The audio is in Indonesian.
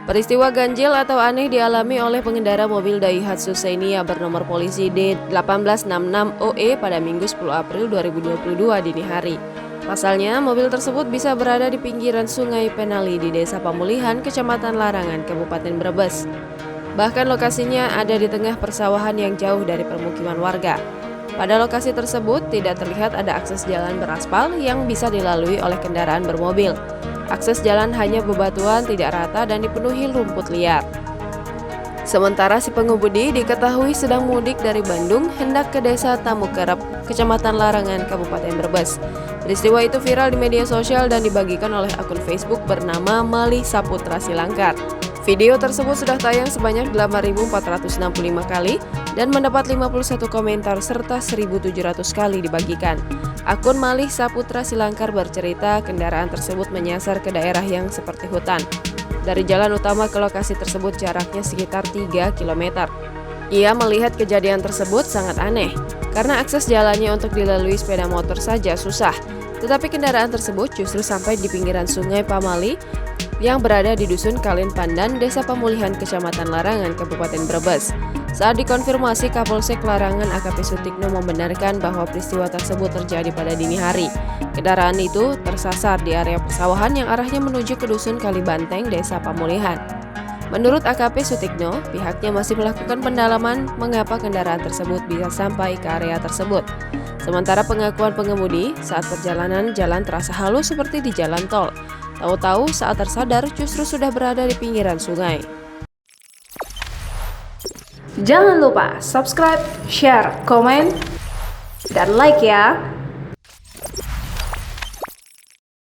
Peristiwa ganjil atau aneh dialami oleh pengendara mobil Daihatsu Xenia bernomor polisi D1866OE pada Minggu 10 April 2022 dini hari. Pasalnya, mobil tersebut bisa berada di pinggiran Sungai Penali di Desa Pamulihan, Kecamatan Larangan, Kabupaten Brebes. Bahkan lokasinya ada di tengah persawahan yang jauh dari permukiman warga. Pada lokasi tersebut tidak terlihat ada akses jalan beraspal yang bisa dilalui oleh kendaraan bermobil. Akses jalan hanya bebatuan, tidak rata, dan dipenuhi rumput liar. Sementara si pengemudi diketahui sedang mudik dari Bandung hendak ke Desa Tamukerep, Kecamatan Larangan, Kabupaten Brebes. Peristiwa itu viral di media sosial dan dibagikan oleh akun Facebook bernama Malih Saputra Silangkar. Video tersebut sudah tayang sebanyak 8.465 kali dan mendapat 51 komentar serta 1.700 kali dibagikan. Akun Malih Saputra Silangkar bercerita kendaraan tersebut menyasar ke daerah yang seperti hutan. Dari jalan utama ke lokasi tersebut jaraknya sekitar 3 km. Ia melihat kejadian tersebut sangat aneh, karena akses jalannya untuk dilalui sepeda motor saja susah. Tetapi kendaraan tersebut justru sampai di pinggiran Sungai Pamali yang berada di Dusun Kalin Pandan, Desa Pamulihan, Kecamatan Larangan, Kabupaten Brebes. Saat dikonfirmasi, Kapolsek Larangan AKP Sutikno membenarkan bahwa peristiwa tersebut terjadi pada dini hari. Kendaraan itu tersasar di area persawahan yang arahnya menuju ke Dusun Kalibanteng, Desa Pamulihan. Menurut AKP Sutikno, pihaknya masih melakukan pendalaman mengapa kendaraan tersebut bisa sampai ke area tersebut. Sementara pengakuan pengemudi, saat perjalanan jalan terasa halus seperti di jalan tol. Tahu-tahu saat tersadar justru sudah berada di pinggiran sungai. Jangan lupa subscribe, share, komen, dan like ya!